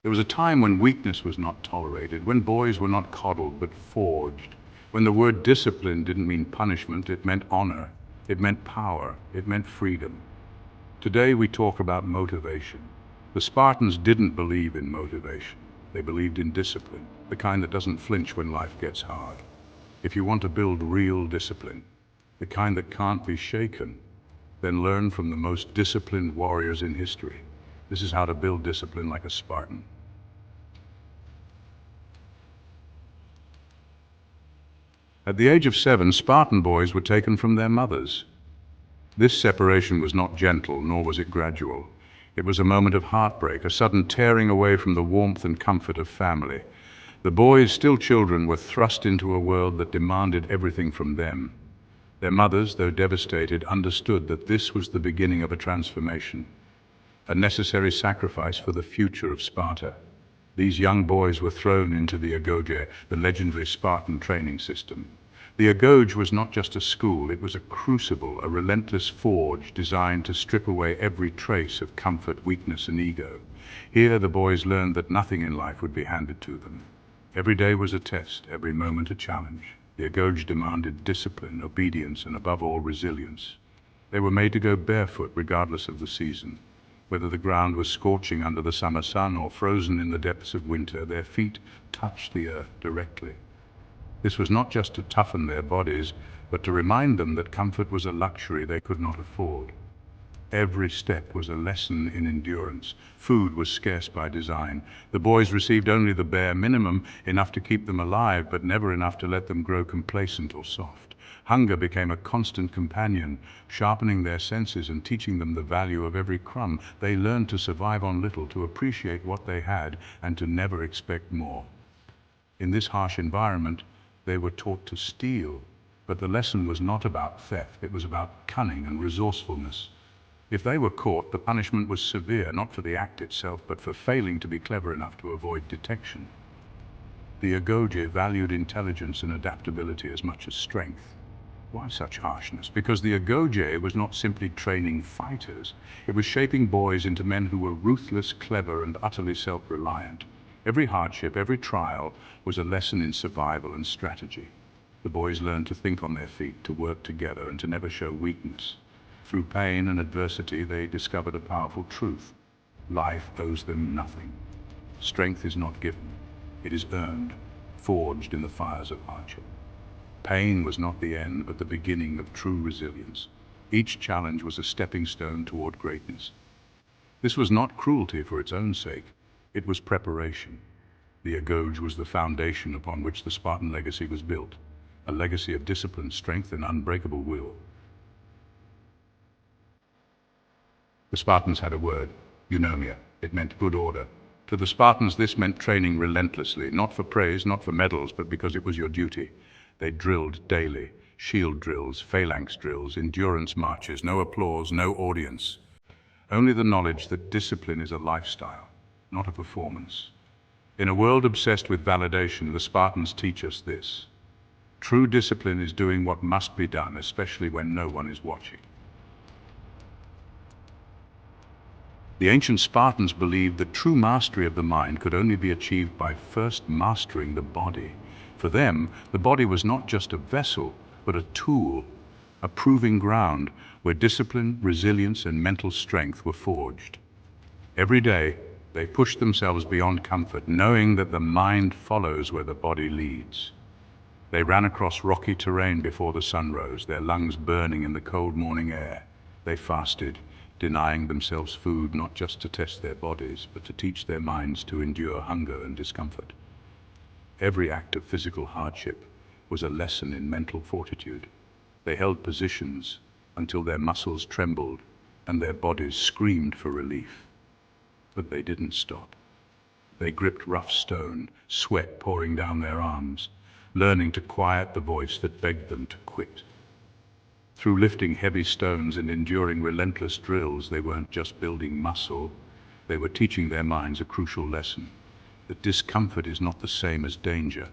There was a time when weakness was not tolerated, when boys were not coddled but forged, when the word discipline didn't mean punishment, it meant honor, it meant power, it meant freedom. Today we talk about motivation. The Spartans didn't believe in motivation. They believed in discipline, the kind that doesn't flinch when life gets hard. If you want to build real discipline, the kind that can't be shaken, then learn from the most disciplined warriors in history. This is how to build discipline like a Spartan. At the age of 7, Spartan boys were taken from their mothers. This separation was not gentle, nor was it gradual. It was a moment of heartbreak, a sudden tearing away from the warmth and comfort of family. The boys, still children, were thrust into a world that demanded everything from them. Their mothers, though devastated, understood that this was the beginning of a transformation, a necessary sacrifice for the future of Sparta. These young boys were thrown into the agoge, the legendary Spartan training system. The agoge was not just a school, it was a crucible, a relentless forge designed to strip away every trace of comfort, weakness, and ego. Here the boys learned that nothing in life would be handed to them. Every day was a test, every moment a challenge. The agoge demanded discipline, obedience, and above all, resilience. They were made to go barefoot regardless of the season. Whether the ground was scorching under the summer sun or frozen in the depths of winter, their feet touched the earth directly. This was not just to toughen their bodies, but to remind them that comfort was a luxury they could not afford. Every step was a lesson in endurance. Food was scarce by design. The boys received only the bare minimum, enough to keep them alive, but never enough to let them grow complacent or soft. Hunger became a constant companion, sharpening their senses and teaching them the value of every crumb. They learned to survive on little, to appreciate what they had, and to never expect more. In this harsh environment, they were taught to steal, but the lesson was not about theft, it was about cunning and resourcefulness. If they were caught, the punishment was severe, not for the act itself, but for failing to be clever enough to avoid detection. The agoge valued intelligence and adaptability as much as strength. Why such harshness? Because the agoge was not simply training fighters, it was shaping boys into men who were ruthless, clever, and utterly self-reliant. Every hardship, every trial, was a lesson in survival and strategy. The boys learned to think on their feet, to work together, and to never show weakness. Through pain and adversity, they discovered a powerful truth. Life owes them nothing. Strength is not given. It is earned, forged in the fires of hardship. Pain was not the end, but the beginning of true resilience. Each challenge was a stepping stone toward greatness. This was not cruelty for its own sake. It was preparation. The agoge was the foundation upon which the Spartan legacy was built, a legacy of discipline, strength, and unbreakable will. The Spartans had a word, eunomia. It meant good order. To the Spartans, this meant training relentlessly, not for praise, not for medals, but because it was your duty. They drilled daily, shield drills, phalanx drills, endurance marches, no applause, no audience. Only the knowledge that discipline is a lifestyle, not a performance. In a world obsessed with validation, the Spartans teach us this. True discipline is doing what must be done, especially when no one is watching. The ancient Spartans believed that true mastery of the mind could only be achieved by first mastering the body. For them, the body was not just a vessel, but a tool, a proving ground where discipline, resilience, and mental strength were forged. Every day, they pushed themselves beyond comfort, knowing that the mind follows where the body leads. They ran across rocky terrain before the sun rose, their lungs burning in the cold morning air. They fasted, denying themselves food not just to test their bodies, but to teach their minds to endure hunger and discomfort. Every act of physical hardship was a lesson in mental fortitude. They held positions until their muscles trembled and their bodies screamed for relief. But they didn't stop. They gripped rough stone, sweat pouring down their arms, learning to quiet the voice that begged them to quit. Through lifting heavy stones and enduring relentless drills, they weren't just building muscle, they were teaching their minds a crucial lesson, that discomfort is not the same as danger.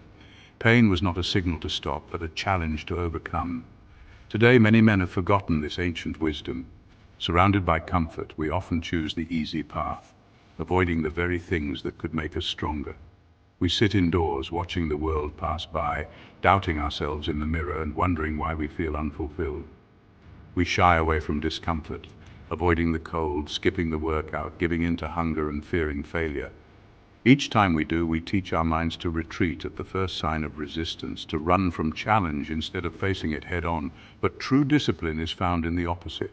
Pain was not a signal to stop, but a challenge to overcome. Today, many men have forgotten this ancient wisdom. Surrounded by comfort, we often choose the easy path. avoiding the very things that could make us stronger. We sit indoors, watching the world pass by, doubting ourselves in the mirror and wondering why we feel unfulfilled. We shy away from discomfort, avoiding the cold, skipping the workout, giving in to hunger and fearing failure. Each time we do, we teach our minds to retreat at the first sign of resistance, to run from challenge instead of facing it head on. But true discipline is found in the opposite.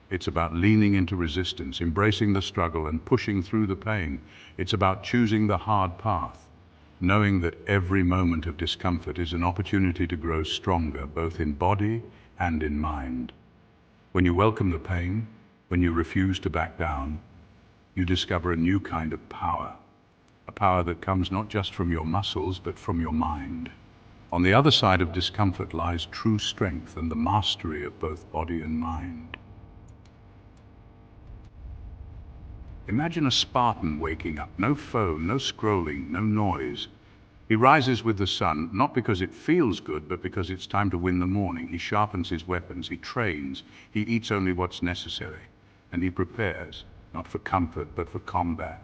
It's about leaning into resistance, embracing the struggle and pushing through the pain. It's about choosing the hard path, knowing that every moment of discomfort is an opportunity to grow stronger, both in body and in mind. When you welcome the pain, when you refuse to back down, you discover a new kind of power. A power that comes not just from your muscles, but from your mind. On the other side of discomfort lies true strength and the mastery of both body and mind. Imagine a Spartan waking up. No phone, no scrolling, no noise. He rises with the sun, not because it feels good, but because it's time to win the morning. He sharpens his weapons, he trains, he eats only what's necessary, and he prepares, not for comfort, but for combat.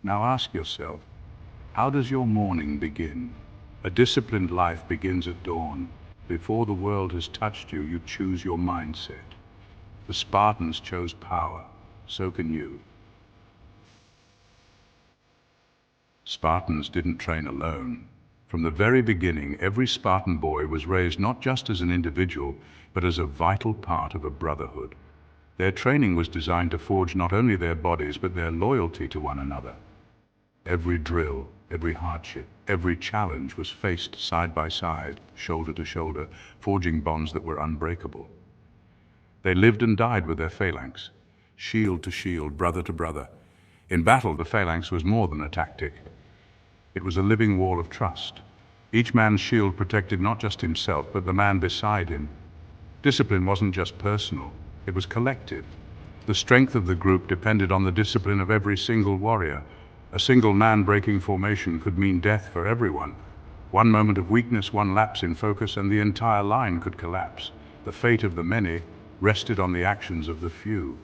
Now ask yourself, how does your morning begin? A disciplined life begins at dawn. Before the world has touched you, you choose your mindset. The Spartans chose power. So can you. Spartans didn't train alone. From the very beginning, every Spartan boy was raised not just as an individual, but as a vital part of a brotherhood. Their training was designed to forge not only their bodies, but their loyalty to one another. Every drill, every hardship, every challenge was faced side by side, shoulder to shoulder, forging bonds that were unbreakable. They lived and died with their phalanx, shield to shield, brother to brother. In battle, the phalanx was more than a tactic. It was a living wall of trust. Each man's shield protected not just himself, but the man beside him. Discipline wasn't just personal, it was collective. The strength of the group depended on the discipline of every single warrior. A single man breaking formation could mean death for everyone. One moment of weakness, one lapse in focus, and the entire line could collapse. The fate of the many rested on the actions of the few.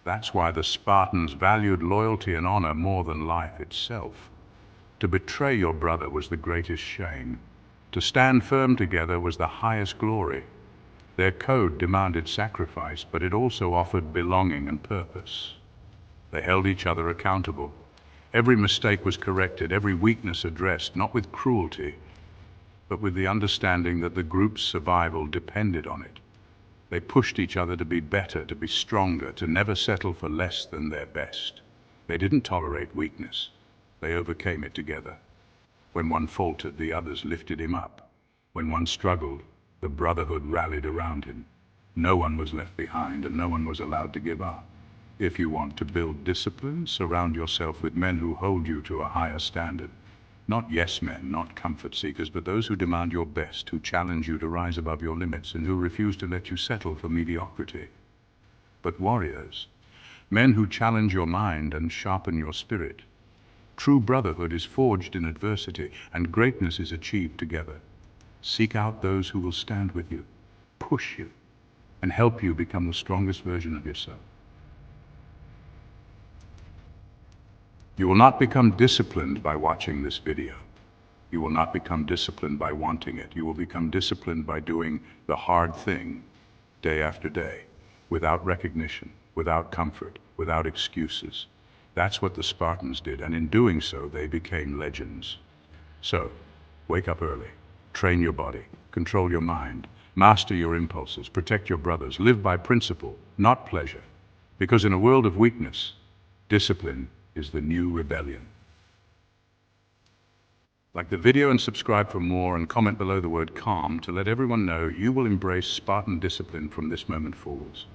That's why the Spartans valued loyalty and honor more than life itself. To betray your brother was the greatest shame. To stand firm together was the highest glory. Their code demanded sacrifice, but it also offered belonging and purpose. They held each other accountable. Every mistake was corrected, every weakness addressed, not with cruelty, but with the understanding that the group's survival depended on it. They pushed each other to be better, to be stronger, to never settle for less than their best. They didn't tolerate weakness. They overcame it together. When one faltered, the others lifted him up. When one struggled, the brotherhood rallied around him. No one was left behind, and no one was allowed to give up. If you want to build discipline, surround yourself with men who hold you to a higher standard. Not yes men, not comfort seekers, but those who demand your best, who challenge you to rise above your limits, and who refuse to let you settle for mediocrity. But warriors, men who challenge your mind and sharpen your spirit. True brotherhood is forged in adversity, and greatness is achieved together. Seek out those who will stand with you, push you, and help you become the strongest version of yourself. You will not become disciplined by watching this video. You will not become disciplined by wanting it. You will become disciplined by doing the hard thing day after day, without recognition, without comfort, without excuses. That's what the Spartans did, and in doing so, they became legends. So, wake up early, train your body, control your mind, master your impulses, protect your brothers, live by principle, not pleasure. Because in a world of weakness, discipline is the new rebellion. Like the video and subscribe for more, and comment below the word calm to let everyone know you will embrace Spartan discipline from this moment forwards.